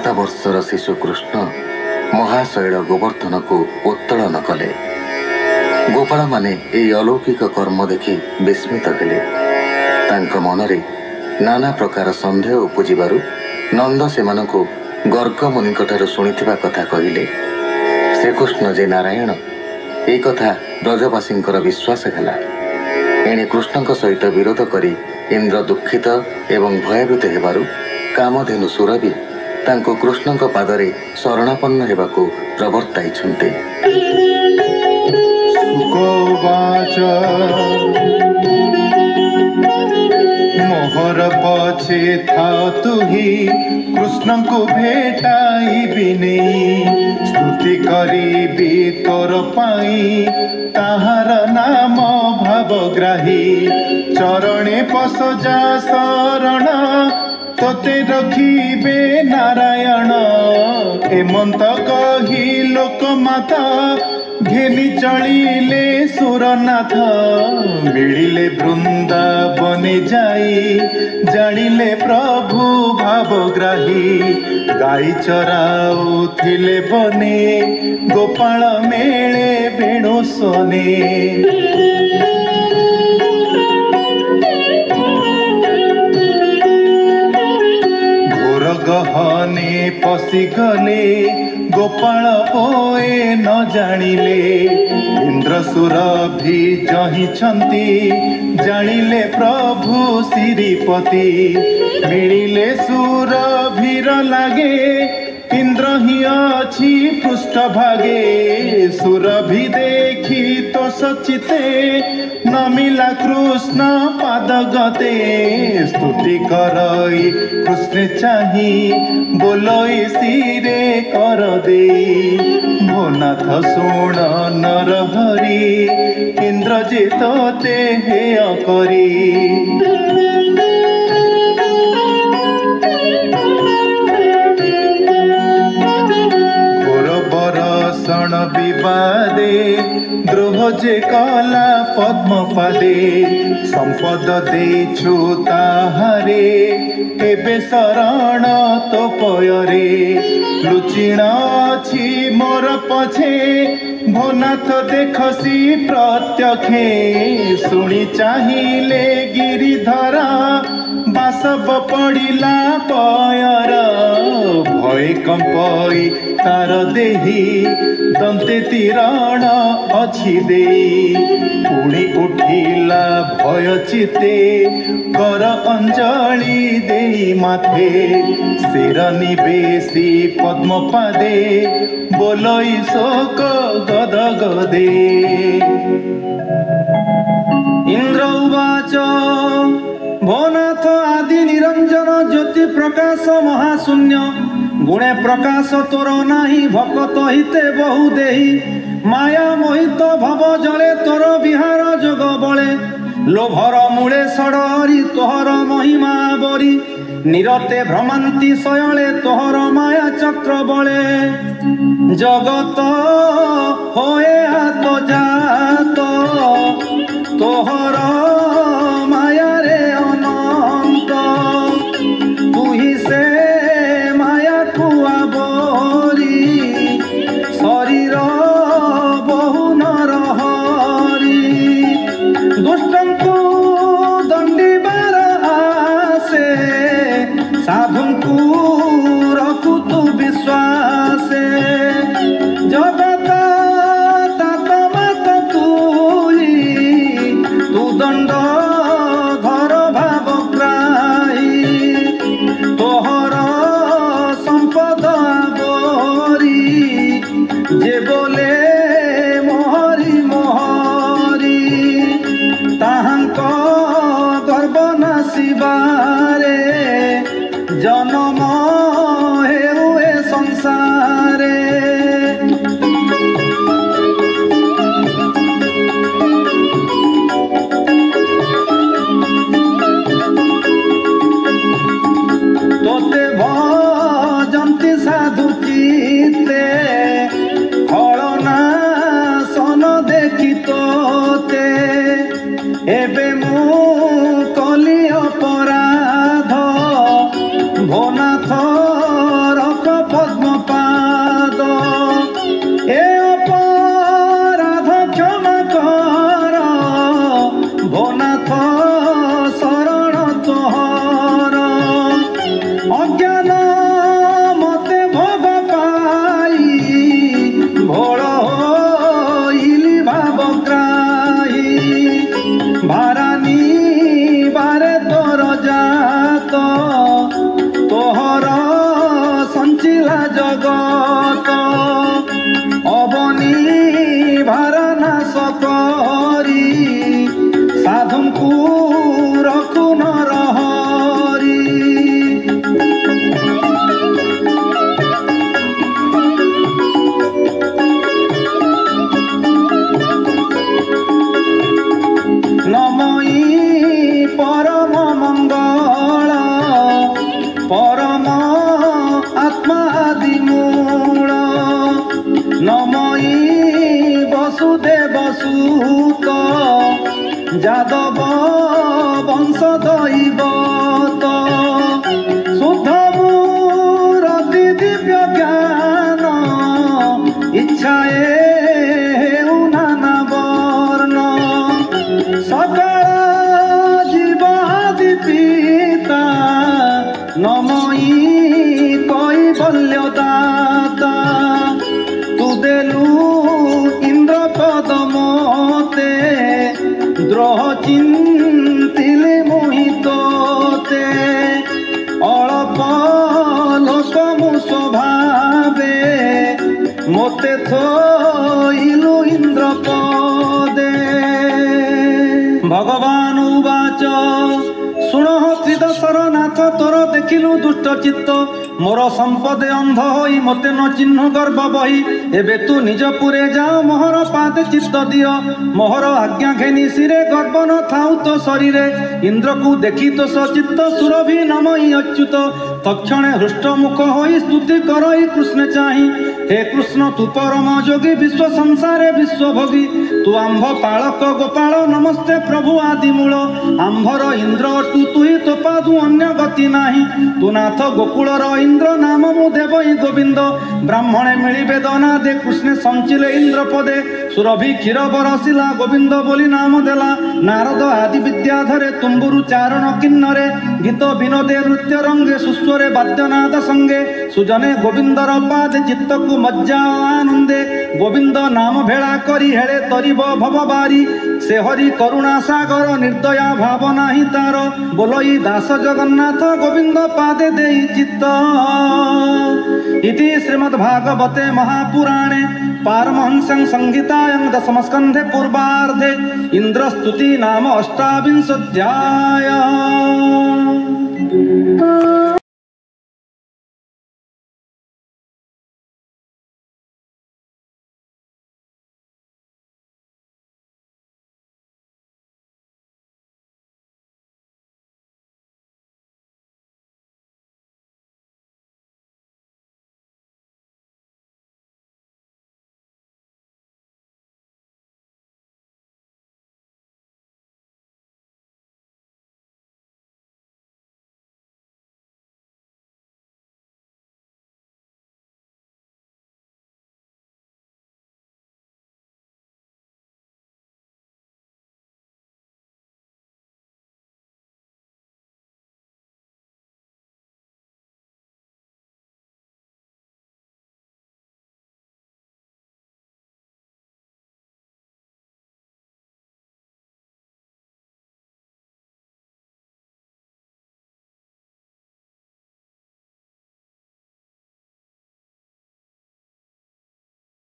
7 ବର୍ଷର ଶିଶୁ କୃଷ୍ଣ ମହାଶୈଳ ଗୋବର୍ଦ୍ଧନ को उत्तोलन कले। गोपाल माने यही अलौकिक कर्म देखि विस्मित हेले। तांको मनरे नाना प्रकार संदेह उपजिबारु नंद सेमानंकु गर्ग मुनिकठारु शुणिथिबा कथा कहिले। श्रीकृष्ण जे नारायण ए कथा ब्रजवासींकर विश्वास ହେଲା। एणे कृष्णଙ୍କ सहित विरोध करी इंद्र दुखित एवं भयभीत हेबारु कामधेनु सुरभि तांको कृष्णଙ୍କ पादरे शरणापन्न हेबाकु प्रवर्ताइछन्ते। सुकोवाच मोहर पछे था तुही कृष्ण को भेटाइबि नहीं स्तुति करिबि तोर पाई ताहार नाम भावग्राही चरणे पसजा शरण तोते रखिबे नारायण एमंत कही लोकमाता घेनी चलिले सुरनाथ मिलिले वृंदावने जाई जानिले प्रभु भावग्राही गाई चराउथिले बने गोपाल मेले वेणु सोने गहने पशिगले गोपाल ओए न जानिले इंद्रसुर भी जहिछंती जानिले प्रभु श्रीपति मिलिले सुर भीर लागे इंद्र ही अछि पृष्ठभागे सुर भी देखी तो सचिते नमिला कृष्ण पाद गते स्तुति करई कृष्ण चाही बोलई सिरे कर दे भोनाथ सुण नर हरि इंद्र जे तोते हेय करी बरसण विवादे द्रोह जे कला पद्म पादे संपद देछु ताहारे एबे शरण तो पयरे लुचिण अछि मोर पछे भोनाथ देखसी प्रत्यक्षे शुणी चाहिले गिरिधरा बासव पड़िला पयर भय कंपई तार देही दंते तीरण अछि देई पुणी उठिला भय चिते कर अंजलि देई माथे शिर निवेशी पद्म पादे बोलई शोक गद गदे इंद्र उवाच भोनाथ आदि निरंजन ज्योति प्रकाश महाशून्य गुणे प्रकाश तोर नाही भक्त हिते बहु देही माया मोहित भव जले तोर विहार जोग बळे लोभर मूले सडरी तोहर महिमा बरी निरते भ्रमंती शयले तोहर माया चक्र बळे जगत होए हात जात तोहर माया रे अनंत तुही से माया कुआ बोरी शरीर बहु नर हरि दुष्टंकु दंडिबार आसे साधुंकु रखु तु विश्वासे जगत तात मात तुई तु दंड घर भाव ग्राही तोहर संपद बोरी जे बोले मोहरी मोहरी ताहांक गर्भ नासिबारे जन्म हेउए संसारे तोते भजन्ति साधु चित्ते फलना सन देखि तोते एबे मु कली अपराध भोनाथ रख জগত অবনী ভারনাশ করি সাধুଙ୍କୁ রখু নরহরি। নমই পরম মঙ্গল পরম আত্মাদি মূল নমই বসুদেব সুত যাদব বংশ দৈবত শুদ্ধ মূরতি দিব্য জ্ঞান ইচ্ছায়ে হেউ নানা বর্ণ সকল জীবাদি পিতা নমই কৈবল্য দাতা তু দেলু ইন্দ্র পদ মতে দ্রোহ চিন্তিলে মোহিততে অল্প লোক মু স্বভাবে মতে থইলু ইন্দ্র পদে। ভগবান উবাচ শুণ ত্রিদশর নাথ তোর দেখিলু দুষ্ট চিত্ত মোর সম্পদে অন্ধ হই মতে ন চিহ্ন গর্ব বহি এবে তু নিজ পুরে যাও মোহর পাদে চিত্ত দিও মোহর আজ্ঞা ঘেনি শিরে গর্ব ন থাউ তো শরীরে ইন্দ্রকু দেখি তো সচিত্ত সুরভি নমই অচ্যুত তক্ষণে হৃষ্ট মুখ হই স্তুতি করই কৃষ্ণ চাহি হে কৃষ্ণ তু পরম যোগী বিশ্ব সংসারে বিশ্বভোগী তু আম্ভ পাଳକ ଗୋପାଳ ନମସ୍ତେ ପ୍ରଭୁ ଆଦି ମୂଳ ଆମ୍ଭର ଇନ୍ଦ୍ର ଅଟୁ ତୁହି ତୋ ପାଦୁ ଅନ୍ୟ ଗତି ନାହିଁ ତୁ ନାଥ ଗୋକୁଳର ଇନ୍ଦ୍ର ନାମ ମୁଁ ଦେବଇ ଗୋବିନ୍ଦ ବ୍ରାହ୍ମଣେ ମିଳିବେ ଦନା ଦେ କୃଷ୍ଣେ ସଞ୍ଚିଲେ ଇନ୍ଦ୍ର ପଦେ ସୁରଭି କ୍ଷୀର ବରସିଲା ଗୋବିନ୍ଦ ବୋଲି ନାମ ଦେଲା ନାରଦ ଆଦି ବିଦ୍ୟାଧରେ ତୁମ୍ବୁରୁ ଚାରଣ କିନ୍ନରେ ଗୀତ ବିନୋଦେ ନୃତ୍ୟ ରଙ୍ଗେ ସୁସ୍ୱରେ ବାଦ୍ୟନାଦ ସଙ୍ଗେ ସୁଜନେ ଗୋବିନ୍ଦର ପାଦେ ଚିତ୍ତକୁ ମଜ୍ଜା ଆନନ୍ଦେ ଗୋବିନ୍ଦ ନାମ ଭେଳା କରି ହେଳେ ତରିବ ଭବବାରୀ ସେ ହରି କରୁଣା ସାଗର ନିର୍ଦ୍ଦୟା ଭାବ ନାହିଁ ତାର ବୋଲଇ ଦାସ ଜଗନ୍ନାଥ ଗୋବିନ୍ଦ ପାଦେ ଦେଇ ଚିତ୍ତ। ଇତି ଶ୍ରୀମଦ୍ ଭାଗବତେ ମହାପୁରାଣେ ପାରମହଂସ୍ୟାଂ ସଂହିତାୟାଂ ଦଶମ ସ୍କନ୍ଧେ ପୂର୍ବାର୍ଧେ ଇନ୍ଦ୍ରସ୍ତୁତି ନାମ ଅଷ୍ଟାବିଂଶୋऽଧ୍ୟାୟ।